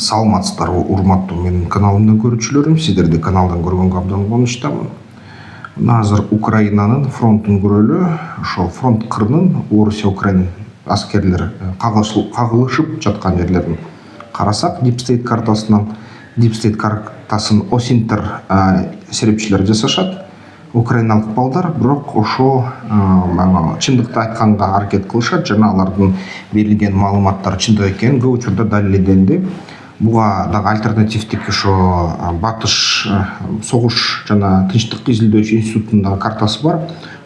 Саламатсыздар урматтуу менин каналымдын көрүүчүлөрүм, сиздерди каналдан көргөнгө абдан кубанычтамын. Мына азыр Украинанын фронтун көрөлү. Ошол фронт кырынын Орусия Украина аскерлери кагылышып жаткан жерлерин карасак, Дипстейт картасынан Дипстейт картасын Осинтер серепчилер жасашат. Украиналык балдар бирок ошо чындыкты айтканга аракет кылышат жана алардын берилген маалыматтар чындык экенин көп учурда далилденди. Буга дагы альтернативдик ошо Батыш согуш жана тынчтык изилдөөчү институтунун картасы бар.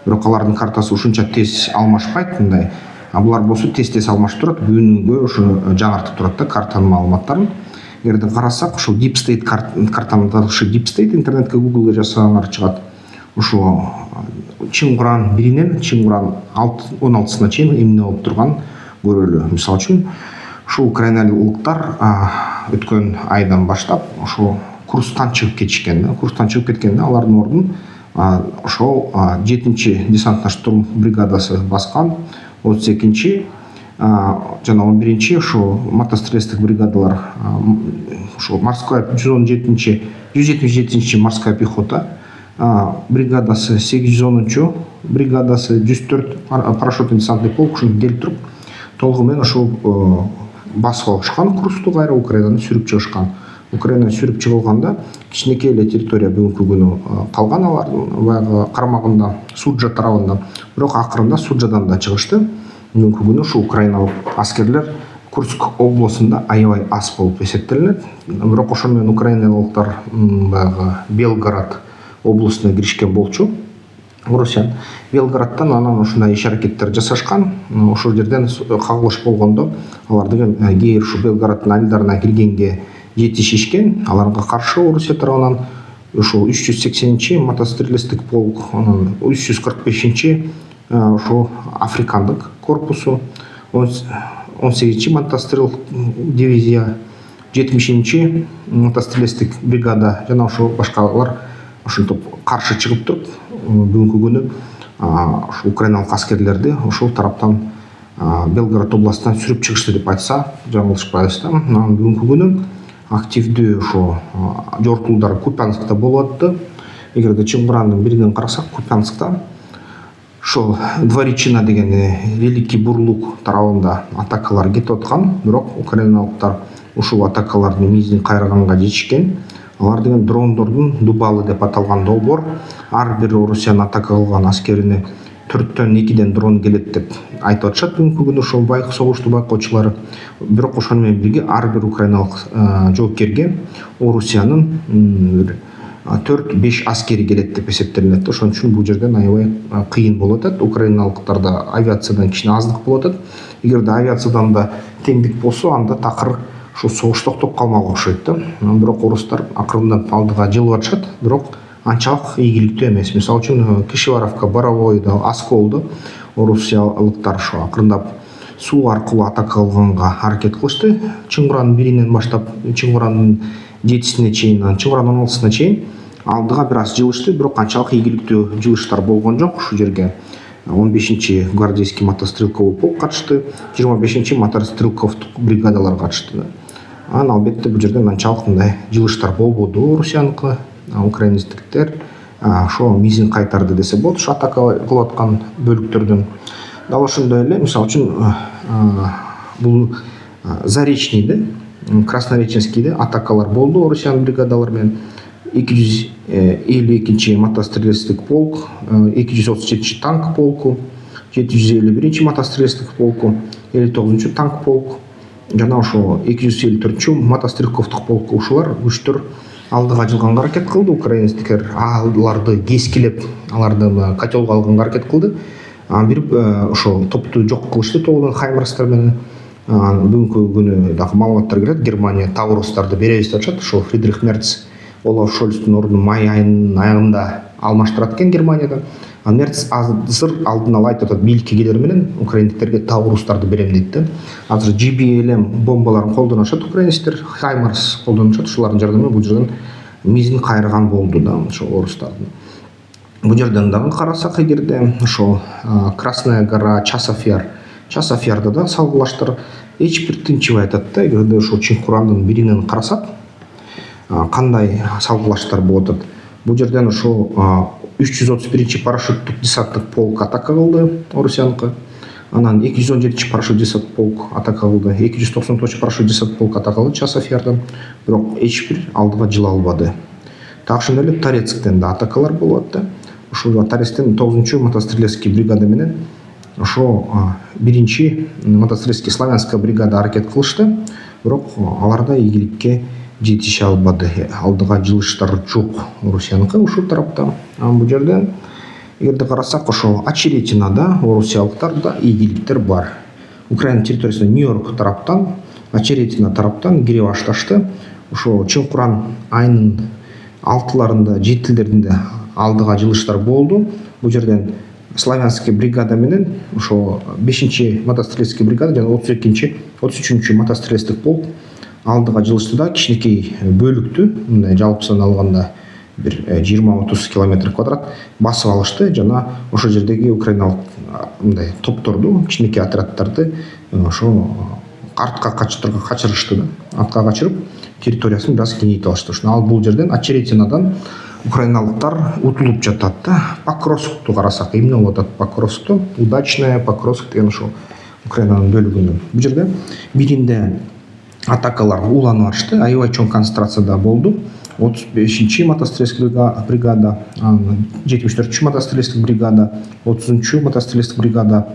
Бирок алардын картасы ушунча тез алмашпайт мындай. Булар болсо тез алмашып турат, күнгө ошо жаңыртып турат да картанын маалыматтарын. Эгерде карасак, ошо Дипстейт картанын аты Дипстейт интернетке Google'га жазсаңар чыгат. Ошо Чыңгуран 1-нен Чыңгуран 16-сына чейин эмне болуп турганын көрөлү. Мисалы үчүн, ушул украиналыктар өткөн айдан баштап ошо Курстан чыгып кетишкен. Курстан чыгып кеткенде алардын ордун ошол 7-чи десантно штурм бригадасы баскан. 32-чи жана 11-чи ошо мотострелецтик бригадалар, ошо морская 177-чи морская пехота бригадасы, 810-чу бригадасы, 104 парашютный десантный полк ушинтип келип туруп толугу менен ошол басып алышкан. Курсту кайра Украинаны сүрүп чыгышкан. Украина сүрүп чыгылганда кичинекей эле территория бүгүнкү күнү калган алардын баягы карамагында, Суджа тарабында. Бирок акырында Суджадан да чыгышты. Бүгүнкү күнү ушул украиналык аскерлер Курск областында аябай аз болуп эсептелинет. Бирок ошону менен украиналыктар баягы Белгород областына киришкен болчу. Орусия Белгороддон анан ушундай иш-аракеттер жасашкан. Ошол жерден кагылыш болгондо алар деген кээ ушу Белгороддун айылдарына киргенге жетишишкен. Аларга каршы Орусия тарабынан ошол 380-чи мотострелецтик полк, анан 345-чи ошол африкандык корпусу, 18-чи мотострел дивизия, 70-чи мотострелецтик бригада жана ошол башкалар ошентип каршы чыгып туруп бүгүнкү күнү ошо украиналык аскерлерди ошол тараптан Белгород областынан сүрүп чыгышты деп айтса жаңылышпайбыз да. Бүгүнкү күнү активдүү ошо жортуулдар Купянскта болуп атты. Эгерде Чыңгурандын 1-ден карасак, Купянскта ошол Дворичина деген Великий Бурлук тарабында атакалар кетип аткан. Бирок украиналыктар ушул атакалардын мизин кайраганга жетишкен. Алар деген дрондордун Дубалы деп аталган долбоор, ар бир Орусиянын атака кылган аскерине 4-төн 2 дрон келет деп айтып атышат бүгүнкү күнү ошол согушту байкоочулары. Бирок ошону менен бирге ар бир украиналык жоокерге Орусиянын 4-5 аскери келет деп эсептелинет. Ошон үчүн бул жерден аябай кыйын болуп атат. Украиналыктарда авиациядан кичине аздык болуп атат. Эгерде авиациядан да теңдик болсо, анда такыр ушул согуш токтоп калмак окшойт да. Бирок орустар акырындап алдыга жылып атышат, бирок анчалык ийгиликтүү эмес. Мисалы үчүн Кишеваровка, Боровойдо, Осколдо орусиялыктар ошо акырындап суу аркылуу атака кылганга аракет кылышты. Чыңгурандын 1-нен баштап Чыңгурандын 7-сине чейин, Чыңгурандын 16-сына чейин алдыга бир аз жылышты, бирок анчалык ийгиликтүү жылыштар болгон жок. Ушул жерге 15-чи гвардейский мотострелковый полк катышты, 25-чи мотострелковдук бригадалар катышты. Анан албетте бул жерден анчалык мындай жылыштар болбоду. Орусияныкы украиндиктер ошо мизин кайтарды десе болот, ошо атака кылып аткан бөлүктөрдөн. Дал ошондой эле, мисалы үчүн бул Заречныйде, Краснореченскийде атакалар болду Орусиянын бригадалары менен. 252-чи мотострелецтик полк, 237-чи танк полку, 751-чи мотострелецтик полку, 59-чу танк полк жана ошо 254-чү мотострелковдук полку ушулар күчтөр алдыга жылганга аракет кылды. Украиндиктер аларды кескилеп, аларды котелго алганга аракет кылды. Бир ошо топту жок кылышты толугу Хаймарстар менен. Бүгүнкү күнү дагы маалыматтар келет. Германия Таурустарды беребиз деп атышат. Ошо Фридрих Мерц Олаф Шольцтун ордун май айынын аягында алмаштырат экен Германияда. Мерц азыр алдын ала айтып атат, бийликке келер менен украиндиктерге Таурустарды берем дейт да. Азыр GBLM бомбаларын колдонушат украиндиктер, Хаймарс колдонушат. Ушулардын жардамы менен бул жерден мизин кайраган болду да ошо орустардын. Бул жерден дагы карасак, эгерде ошо Красная гора, Часов Яр жасап ярды да салгылаштар эч бир тынчыбай атат да. Эгерде ошо Чыңкурандын биринен карасак кандай салгылаштар болуп атат. Бул жерден ошо 331 парашюттук десанттык полк атака кылды Орусияныкы. Анан 217 парашют десант полк атака кылды. 299 парашют десант полк атака кылды жасап ярдан. Бирок эч бир алдыга жыла албады. Так ошондой эле Торецктен да атакалар болуп атты. Ошол Торецктен 9-чу мотострелецкий бригада менен ошо 1-чи мотострелецкий славянская бригада аракет кылышты. Бирок алар да ийгиликке жетише албады. Алдыга жылыштар жок Орусияныкы ушул тараптан. Бул жерден эгерде карасак ошо Очеретинада орусиялыктарда ийгиликтер бар. Украина территориясында Нью-Йорк тараптан, Очеретина тараптан кире башташты. Ошо Чыңкуран айынын 6-ларында, 7-леринде алдыга жылыштар болду. Бул жерден славянский бригада менен ошо 5-чи мотострелецкий бригада жана 33-чү мотострелецтик полк алдыга жылышты да кичинекей бөлүктү, мындай жалпысын алганда бир 20-30 километр квадрат басып алышты жана ошол жердеги украиналык мындай топторду, кичинекей отряддарды ошо артка качырышты да. Артка качырып территориясын бир аз кеңейте алышты. Ал бул жерден Очеретинадан украиналыктар утулуп жатат да. Покровскту карасак эмне болуп атат? Покровскту, Удачная, Покровск деген ошо Украинанын бөлүгүнөн. Бул жерде биринде атакалар уланып барышты, аябай чоң концентрацияда болду. 35-чи мотострелецкий бригада, 74-чү мотострелецкий бригада, 30-чу мотострелецкий бригада,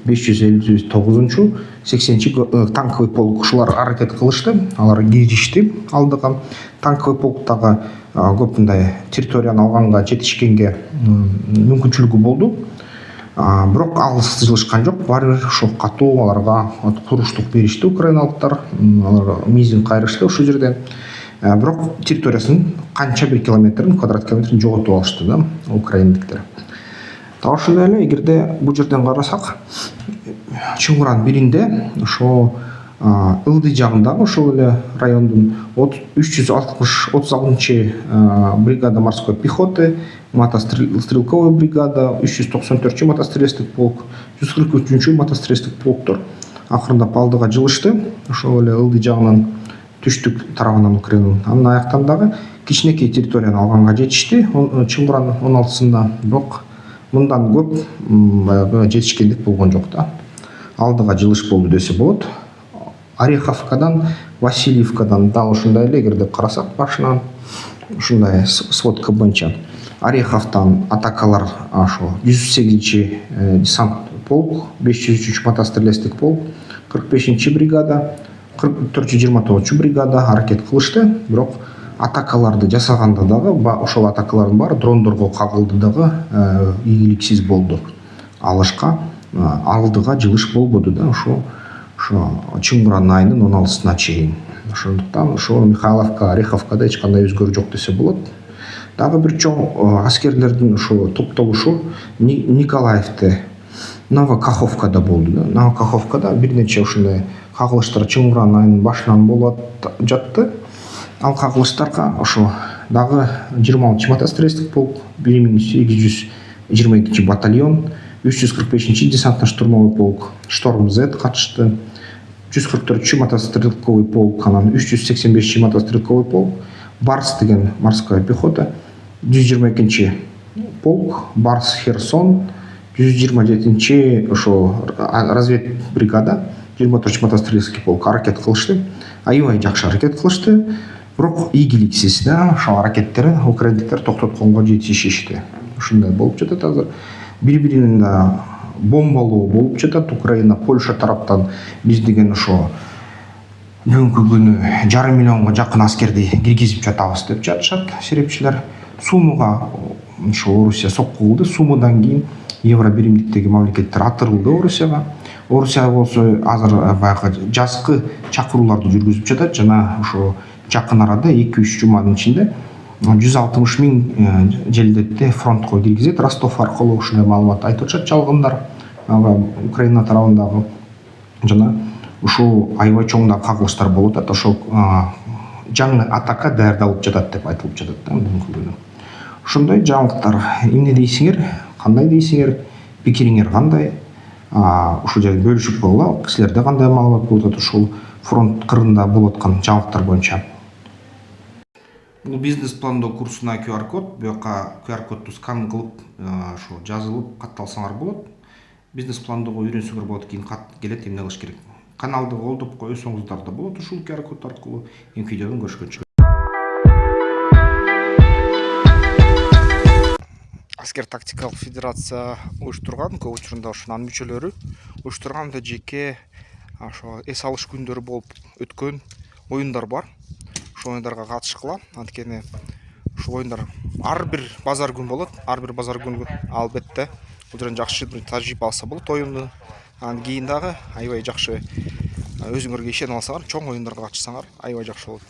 559-чу, 80-чи танковый полк ушулар аракет кылышты. Алар киришти алдыга. Танковый полктагы көп мындай территорияны алганга, жетишкенге мүмкүнчүлүгү болду. Бирок алыс жылышкан жок. Баары бир ошо катуу аларга туруштук беришти украиналыктар. Алар мизин кайрышты ошол жерден. Бирок территориясын канча бир километрин, квадрат километрин жоготуп алышты да украиндиктер. Так ошондой эле эгерде бул жерден карасак, Чыңкуран биринде ошо Ылдый жагындагы ошол эле райондун 336-чы бригада морской пехоты, мотострелковая бригада, 394-чү мотострелецтик полк, 143-чү мотострелецтик полктор акырындап алдыга жылышты. Ошол эле Ылдый жагынан түштүк тарабынан Украинанын. Анын аяктан дагы кичинекей территорияны алганга жетишти. Чыңкуран 16-сында, бирок мындан көп баягы жетишкендик болгон жок да. Алдыга жылыш болду десе болот. Ореховкадан, Васильевкадан да ошондой эле эгерде карасак башынан ушундай сводка боюнча Ореховтан атакалар ошо 108-чи десант полк, 503-чү мотострелецтик полк, 45-чи бригада, 44-29-чу бригада аракет кылышты. Бирок атакаларды жасаганда дагы ошол атакалардын баары дрондорго кагылды дагы ийгиликсиз болду. Алышка алдыга жылыш болбоду да ошо Чыңкуран айынын 16-сына чейин. Ошондуктан ошо Михайловка, Ореховкада эч кандай өзгөрүү жок десе болот. Дагы бир чоң аскерлердин ошо топтолушу Николаевде, Новокаховкада болду да. Новокаховкада бир нече ушундай кагылыштар Чыңкуран айынын башынан болуп жатты. Ал кагылыштарга ошо дагы 26-чы мотострелецтик полк, 1822-чы батальон, 345-чи десантно-штурмовой полк, Шторм Z катышты. 144-чү мотострелковый полк, анан 385-чи мотострелковый полк, Барс деген морская пехота, 122-чи полк, Барс Херсон, 127-чи ошо разведбригада, 24-чү мотострелецкий полк аракет кылышты. Аябай жакшы аракет кылышты. Бирок ийгиликсиз да ошол аракеттерин украиндиктер токтотконго жетишишти. Ушундай болуп жатат азыр. Бири-биринин да бомбалоо болуп жатат. Украина, Польша тараптан биз деген ошо бүгүнкү күнү 5,5 миллионго жакын аскерди киргизип жатабыз деп жатышат серепчилер. Сумага ошо Орусия сокку кылды. Сумадан кийин евро биримдиктеги мамлекеттер атырылды Орусияга. Орусия болсо азыр баягы жазкы чакырууларды жүргүзүп жатат жана ошо жакын арада 2-3 жуманын ичинде 160 миң желдетти фронтко киргизет. Ростов аркылуу ушундай маалымат айтып атышат жалгындар Украина тарабындагы. Жана ушул аябай чоң да кагылыштар болуп атат. Ошол жаңы атака даярдалып жатат деп айтылып жатат да бүгүнкү күнү. Ошондой жаңылыктар. Эмне дейсиңер? Кандай дейсиңер? Пикириңер кандай? ушул жерде бөлүшүп койгула, силерде кандай маалымат болуп атат ушул фронт кырында болуп аткан жаңылыктар боюнча? Бул бизнес пландоо курсуна QR код, буяка QR кодду скан кылып, ошо жазылып катталсаңар болот. Бизнес пландоого үйрөнсөңөр болот, кийин кат келет, эмне кылыш керек. Каналды колдоп койсоңуздар да болот ушул QR код аркылуу. Эми видеодон көрүшкөнчө. Аскер тактикалык федерация уюштурган, көп учурунда ошонун мүчөлөрү уюштурган жеке ошо эс алыш күндөрү болуп өткөн оюндар бар. Ошол оюндарга катышкыла, анткени ушул оюндар ар бир базар күн болот. Ар бир базар күнү албетте бул жерден жакшы бир тажрыйба алса болот оюнду. Андан кийин дагы аябай жакшы өзүңөргө ишенип алсаңар, чоң оюндарга катышсаңар аябай жакшы болот.